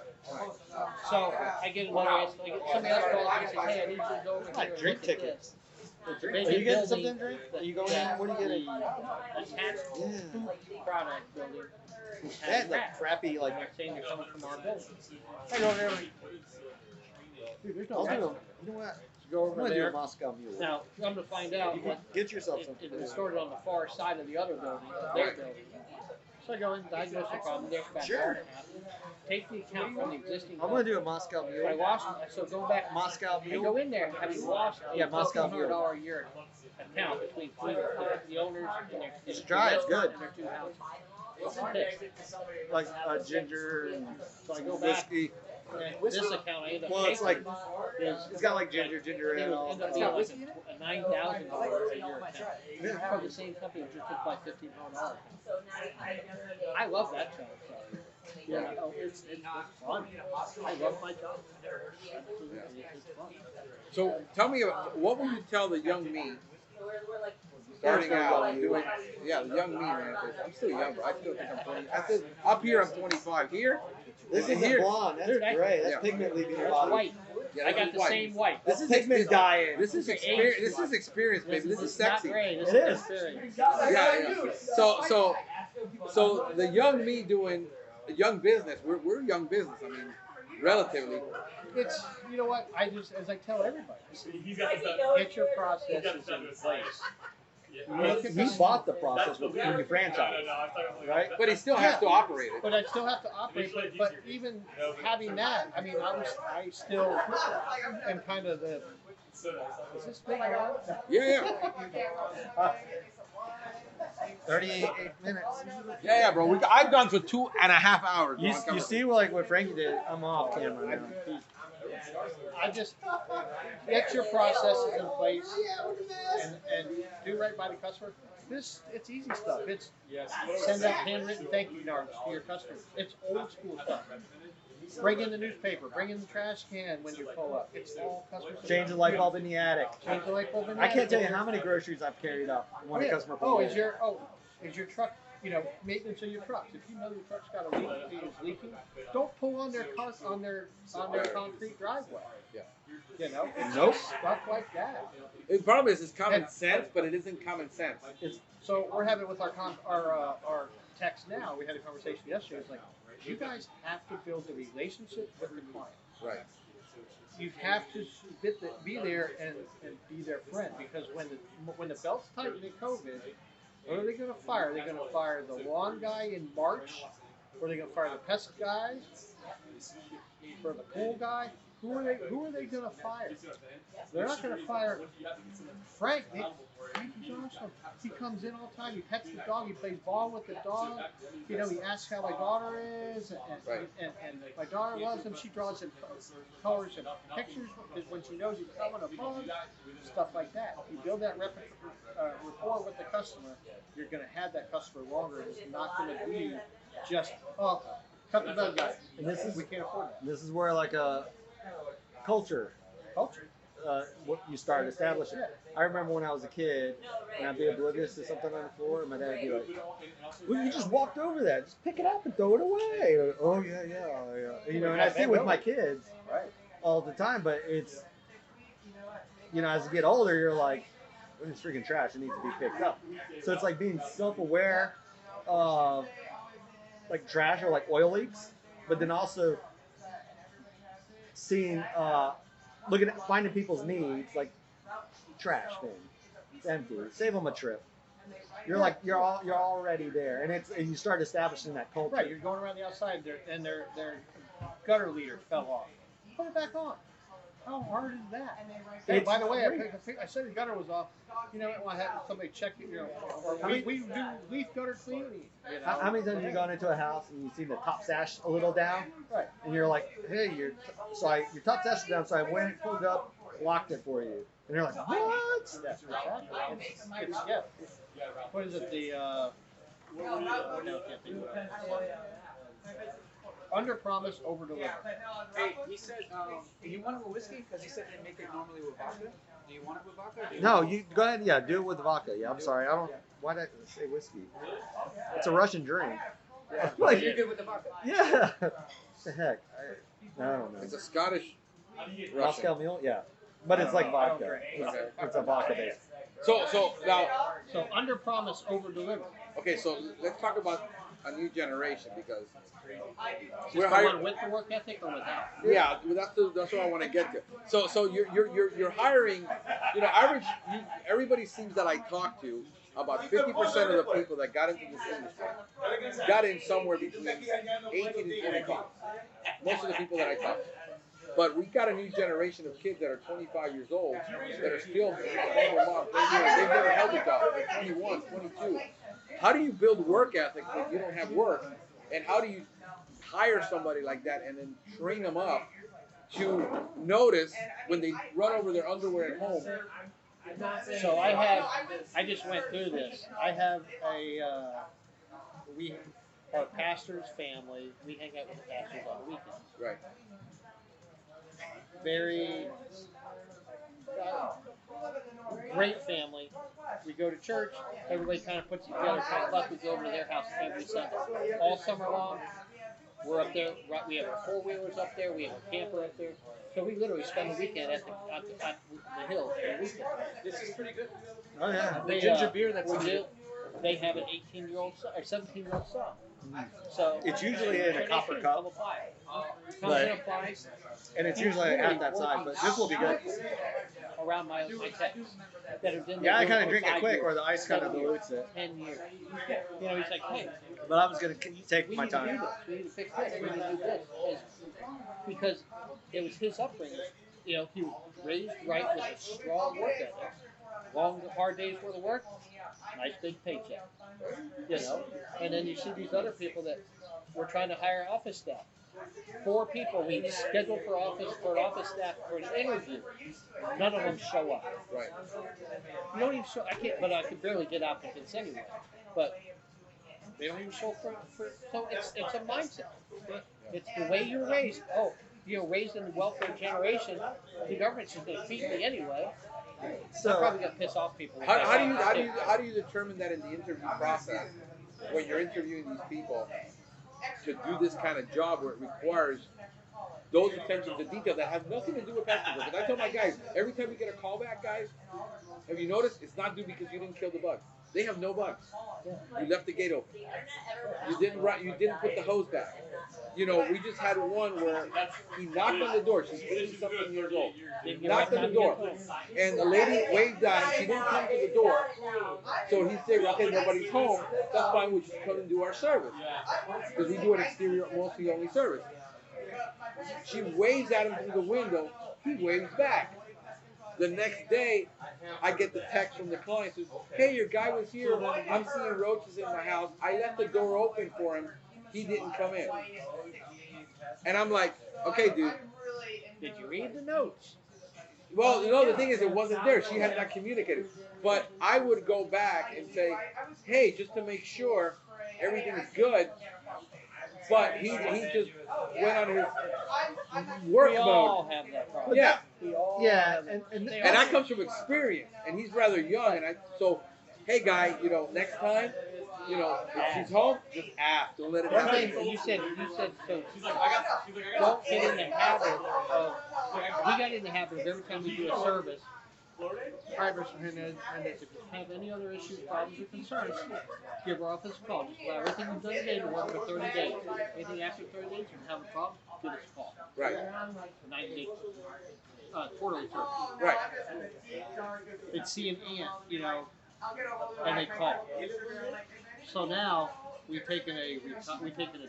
So I get another. Somebody else calls me and says, hey, I need you to go over here. and Drink look at tickets. this. It's a Are vacant you getting building something to drink? Are you going in? What are you getting? Attached Yeah. product building. They had like crappy, like. They're saying they're coming from our building. I go over there. Dude, there's no I'll do rats. them. You know what? Go I'm over gonna do a there. Moscow Mule. Now, come to find out, You can get yourself something. it started on the far side of the other building, their building. So I go in, diagnose the problem, there's about Sure. an hour and a half. Take the account from the existing. I'm gonna do a Moscow I Mule. washed, so go back. Moscow I go Mule. in there, having washed a Yeah, Moscow Mule. $1,400 a year account between the owners and their. You should try it, it's good. And their two houses. It's pissed. Like ginger and So I go back. whiskey. And this account I end up Well, it's like is it's got like ginger it ale. would end up being like a $9,000 a year account. From the same company that just took like $1,500. I love that job. So. Yeah, it's fun. I love my job. Absolutely, it's fun. So tell me, what would you tell the young me starting out doing? Yeah, the young me, man. 'Cause I'm still young, but I still think I'm 20. Up here, I'm 25. Here, This is here, a blonde. That's Dude, I- great. That's yeah. pigment leaving your That's body. white. Yeah, I this got is the white. same white. This is pigment dyeing. This is Okay, experience. age. This is experience, baby. This is not sexy. gray. This It is is. experience. Yeah. So the young me doing young business. We're young business. I mean, relatively. It's, you know what, as I tell everybody, get your processes in place. He bought the process when you franchise, right? But he still has to operate it. But I still have to operate, but even having that, I mean, I still am kind of the, is this big around? Yeah. 38 minutes. Yeah, bro. I've gone for 2.5 hours. bro. You see, like what Frankie did. I'm off camera now. I just get your processes in place and do right by the customer. It's easy stuff. It's send out handwritten thank you notes to your customers. It's old school stuff. Bring in the newspaper. Bring in the trash can when you pull up. It's all customer service. Change the light bulb in the attic. Change the light bulb in the I can't attic. tell you how many groceries I've carried up when a customer pulls in. Is your truck, maintenance of your trucks? If you know your truck's got a leak, it's leaking, don't pull on their concrete driveway. Yeah. It's Nope. just stuff like that. The problem is it's common sense, but it isn't common sense. So we're having with our techs now. We had a conversation yesterday. It's like, you guys have to build a relationship with the client. Right. You have to be there and be their friend, because when the belt's tightened in COVID, what are they going to fire? Are they going to fire the lawn guy in March? Or are they going to fire the pest guy? Or the pool guy? Who are they going to fire? They're not going to fire Frank. Frank is awesome. He comes in all the time. He pets the dog. He plays ball with the dog. He asks how my daughter is, and my daughter loves him. She draws him colors and pictures because when she knows he's coming a bug, stuff like that. You build that rapport with the customer, you're going to have that customer longer, and it's not going to be just cut the bug guy. And We can't afford that. This is where like a culture. What you start establishing. I remember when I was a kid, and I'd be oblivious to something on the floor, and my dad would be like, "Well, you just walked over that. Just pick it up and throw it away." Or, oh yeah. And I see it with my kids all the time. But it's, as you get older, you're like, "Oh, it's freaking trash. It needs to be picked up." So it's like being self-aware of like trash or like oil leaks, but then also seeing. Finding people's needs, like trash thing, it's empty. Save them a trip. You're already there, and you start establishing that culture. Right, you're going around the outside, and their gutter leader fell off. Put it back on. How hard is that? Hey, by the way, I said the gutter was off. You know, I had somebody check it. You know, or we do leaf gutter cleaning. You know? How many times have you gone into a house and you've seen the top sash a little down? Right. And you're like, hey, your top sash is down, so I went, pulled it up, locked it for you. And you're like, what? Exactly. What is it? Under promise, over deliver. Hey, he said, do you want it with whiskey? Because he said they make it normally with vodka. Do you want it with vodka? No, you go ahead. Yeah, do it with vodka. Yeah, I'm sorry. I don't. Why did I say whiskey? It's a Russian drink. Yeah. Like, You're good with the vodka. yeah. What the heck? I don't know. It's a Scottish Moscow Russian. Mule. Yeah, but it's like vodka. It's a vodka base. So now, So under promise, over deliver. okay, so let's talk about a new generation because Just we're the hiring. one with the work ethic or without? Yeah, that's what I want to get to. So you're hiring. You know, everybody seems that I talk to, about 50% of the people that got into this industry got in somewhere between 18 and 25. Most of the people that I talk to. But we got a new generation of kids that are 25 years old that are still mom. They've never held a job. They're 21, 22. How do you build work ethic if you don't have work? And how do you hire somebody like that and then train them up to notice when they run over their underwear at home? So I just went through this. I have our pastor's family, we hang out with the pastors on the weekends. Right. Very great family. We go to church, everybody kind of puts together, kind of luck. We go over to their house every Sunday. All summer long, we're up there. We have our four-wheelers up there, we have our camper up there. So we literally spend the weekend at the hill for the weekend. This is pretty good. Oh yeah. The ginger beer that's we do. They have an 18-year-old son, or 17-year-old son. So It's usually in a copper cup, Comes in a pie. and it's usually half that size. But this will be good. Around my text that have been Yeah, I there kind of for drink it 5 quick, years, or the ice kind of 7 years, dilutes it. 10 years. You know, he's like, hey, But I was gonna take we my need to do time. this. We need to fix this. We need to do this. Because it was his upbringing. You know, he was raised right with a strong work ethic. Long, hard days worth of work, nice big paycheck. You know, and then you see these other people that we're trying to hire office staff. 4 people we scheduled for an office staff for an interview. None of them show up. Right. You don't even show. I can't, but I could barely get applicants anyway. But they don't even show for so it's a mindset. It's the way you're raised. Oh, you're raised in the welfare generation. The government's just going to feed me anyway. So I'm probably going to piss off people. How do you determine that in the interview process when you're interviewing these people to do this kind of job where it requires those attention to detail that have nothing to do with pest control? Because I tell my guys, every time we get a call back, guys, have you noticed it's not due because you didn't kill the bugs. They have no bugs. You left the gate open. You didn't put the hose back. You know, we just had one where he knocked on the door. She's 80-something years old. He knocked on the door, and the lady waved at him. She didn't come to the door, so he said, "Okay, nobody's home. That's fine. We should come and do our service because we do an exterior mostly only service." She waves at him through the window. He waves back. The next day, I get the text from the client says, "Hey, your guy was here. I'm seeing roaches in my house. I left the door open for him. He didn't come in." And I'm like, "Okay, dude. Did you read the notes?" Well, you know, the thing is, it wasn't there. She had not communicated. But I would go back and say, "Hey, just to make sure everything's good." But he just went on his work We mode. all have that problem. Yeah. We all Yeah, have it. and And that comes from experience, and he's rather young. And so, hey, guy, you know, next time, you know, if she's home, just ask. Don't let it One thing happen. you said so. Don't get in the habit of. We got in the habit of every time we do a service. All right, Mr. Hernandez, if you have any other issues, problems, or concerns, give our office a call. Just allow everything you've done today to work for 30 days. Anything after 30 days, if you have a problem, give us a call. Right. 90 days. Quarterly service. Right. They'd see an ant, you know, and they call. So now we've taken a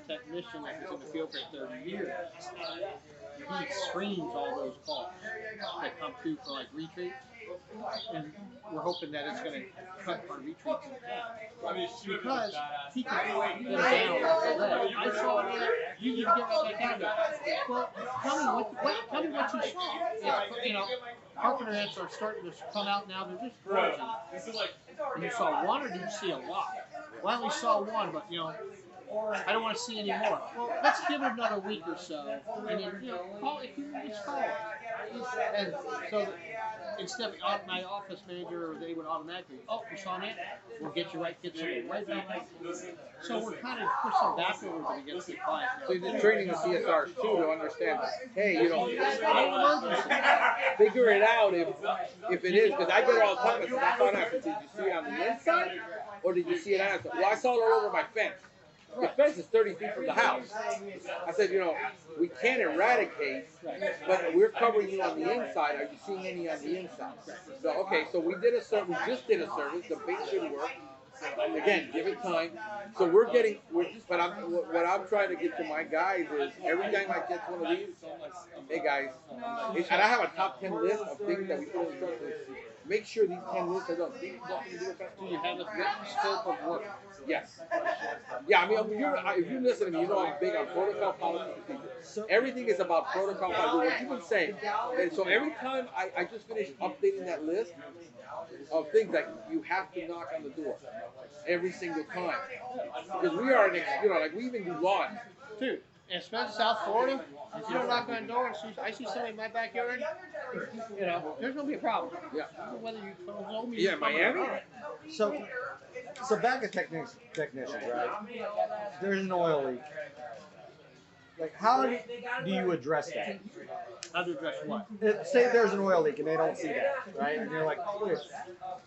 technician that was in the field for 30 years. He screens all those calls that come through for like retreats, and we're hoping that it's going to cut our retreats in half. Because he can write them down. I saw that. You need to get right back down there. Well, tell me what you saw. If, you know, carpenter ants are starting to come out now. They're just frozen. You saw one, or did you see a lot? Well, I only saw one, but you know, I don't want to see any more. Well, let's give it another week or so, and then, you know, call if you just call it. And so instead of my office manager, they would automatically, oh, you saw that? We'll get you right back. So we're kind of pushing backwards against the client. So you're just training the CSRs too to understand, hey, you know, Emergency. figure it out if it is, because I get it all the time. I said, I found out, did you see it on the inside or did you see it outside? Well, I saw it all over my fence. The fence is 30 feet from the house. I said, you know, we can't eradicate, but we're covering you on the inside. Are you seeing any on the inside? So, okay, so we just did a service. The bait should work. Again, give it time. So what I'm trying to get to my guys is every time I get one of these, hey guys, and I have a top 10 list of things that we put in the truck. Make sure these 10 lists are done. Do you have a written scope of work? Yes. Yeah, I mean, if you listen to me, you know I'm big on protocol, policy, procedure. Everything is about protocol, policy. What you've been saying. And so every time I just finished updating that list of things that you have to knock on the door every single time. Because we are, like we even do lawn. Dude, especially South Florida, if you don't knock on the door and I see somebody in my backyard, you know, there's going to be a problem. Yeah. Whether you told me. Yeah, Miami. So back at technicians, right? There's an oil leak. Like, how do you address that? How to address what? Say there's an oil leak and they don't see that, right? And you're like,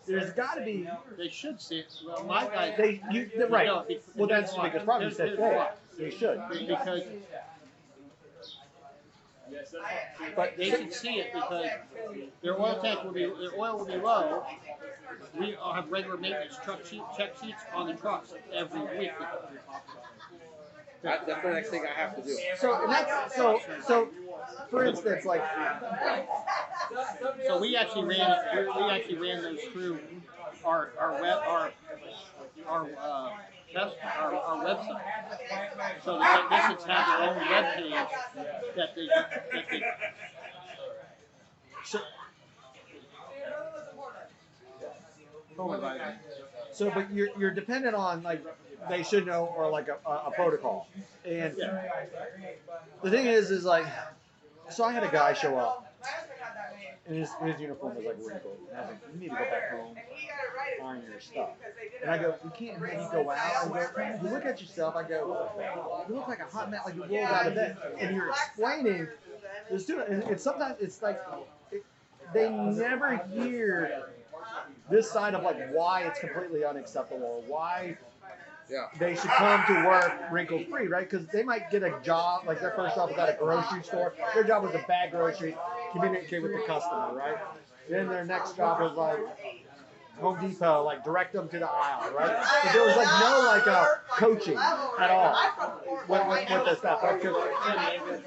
there's got to be. They should see it. Well, my guys. Right. No, well, that's because probably said they should. Because. But they should see it because their oil will be low. We have regular maintenance check sheets on the trucks every week. That's the next thing I have to do. So for instance, like, so we actually ran those through our website. So the technicians have their own web page that they So, but you're dependent on, like, they should know, or like a protocol. And the thing is like, so I had a guy show up, and his uniform was like wrinkled. And I was like, you need to go back home, iron your stuff. And I go, we can't have you go out. I go, you look at yourself. I go, you look like a hot mess, like you rolled out of bed. And you're explaining this to it. And sometimes it's like, they never hear this side of like why it's completely unacceptable, or why they should come to work wrinkle free, right? Because they might get a job, like their first job was at a grocery store. Their job was to bag groceries, communicate with the customer, right? Then their next job was like Home Depot, like direct them to the aisle, right? But there was like no like coaching at all with this stuff, right? Because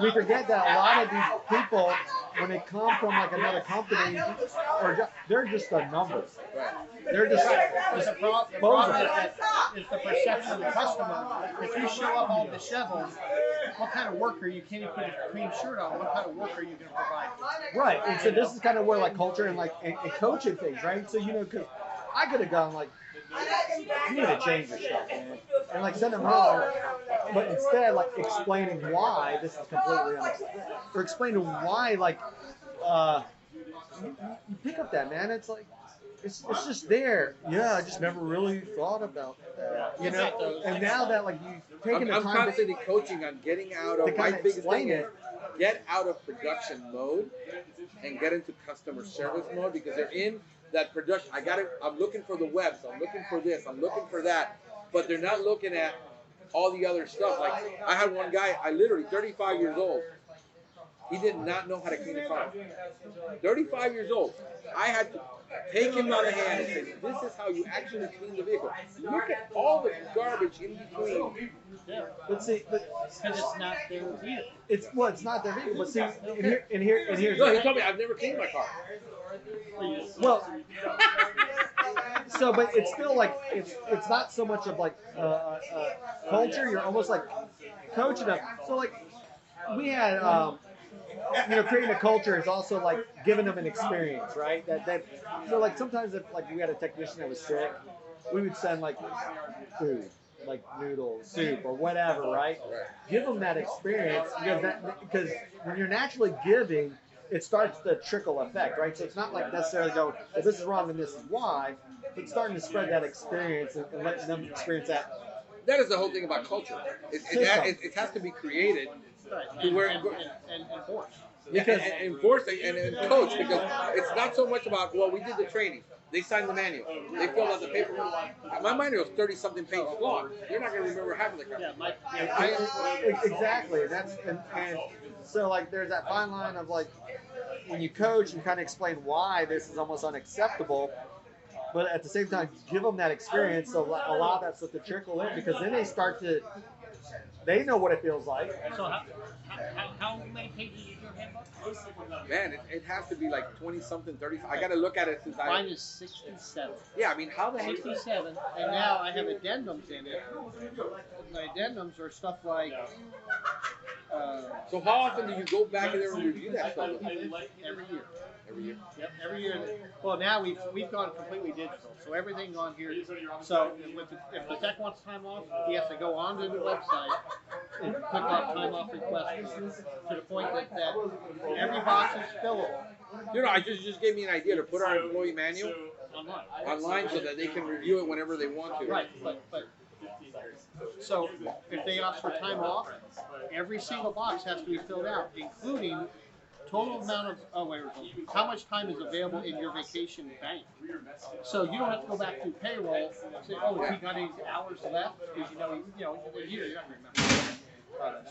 we forget that a lot of these people, when they come from like another company, they're just a number. Right. They're just the problem is the perception of the customer. If you show up all disheveled, what kind of work are you? Can you put a clean shirt on? What kind of work are you going to provide? Right, and so this is kind of where like culture and like and coaching things, right? So because I could have gone like, you need to change your stuff, man, and like send them home, but instead like explaining why this is completely unacceptable, or explaining why like you pick up that, man. It's like. It's just there. Yeah, I just never really thought about that. You know, and now that like you've taken the time, I'm constantly coaching on getting out of my biggest thing is get out of production mode and get into customer service mode, because they're in that production. I'm looking for the webs. I'm looking for this. I'm looking for that. But they're not looking at all the other stuff. Like I had one guy, I literally 35 years old. He did not know how to clean a car. 35 years old. I had to take him by the hand and say, this is how you actually clean the vehicle. Look at all the garbage in between. Yeah. But see, but Because it's not their vehicle. it's not their vehicle. But see, and here's No, he told me I've never cleaned my car. well. So, but it's still like it's not so much of like culture. You're almost like coaching them. So like we had creating a culture is also like giving them an experience, right? That so like sometimes if like we had a technician that was sick, we would send like food, like noodles, soup, or whatever, right? Give them that experience because when you're naturally giving, it starts the trickle effect, right? So it's not like necessarily go, well, this is wrong and this is why, but starting to spread that experience and letting them experience that. That is the whole thing about culture. It has to be created to where And enforced. because and enforce and coach, because it's not so much about, well, we did the training. They signed the manual. They filled out the paperwork. My manual is 30-something pages long. You're not going to remember half of the crap. Exactly. That's and so like there's that fine line of like when you coach and kind of explain why this is almost unacceptable, but at the same time give them that experience, so allow that stuff to trickle in, because then they know what it feels like. So how many pages is your handbook? Man, it has to be like 20-something, 30. I got to look at it since Mine is 67. Yeah, I mean, how the heck? 67, and now I have addendums in it. My addendums are stuff like. So how often do you go back in there and review that stuff? Every year. Every year. Yep, every year. Well, now we've gone completely digital, so everything on here. So if the tech wants time off, he has to go onto the website and click on time off request to the point that every box is fillable I just gave me an idea to put our employee manual online. so that they can review it whenever they want to. Right, but so if they ask for time off, every single box has to be filled out, including total amount of how much time is available in your vacation bank. So you don't have to go back to payroll and say, oh, if he got any hours left, because in a year you're not going to remember. But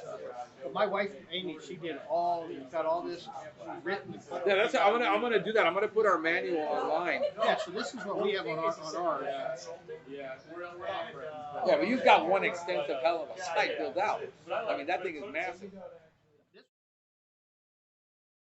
my wife Amy, she got all this written. Yeah, that's I'm gonna do that. I'm gonna put our manual online. Yeah, so this is what we have on ours. Yeah, but you've got one extensive hell of a site built out. I mean, that thing is massive.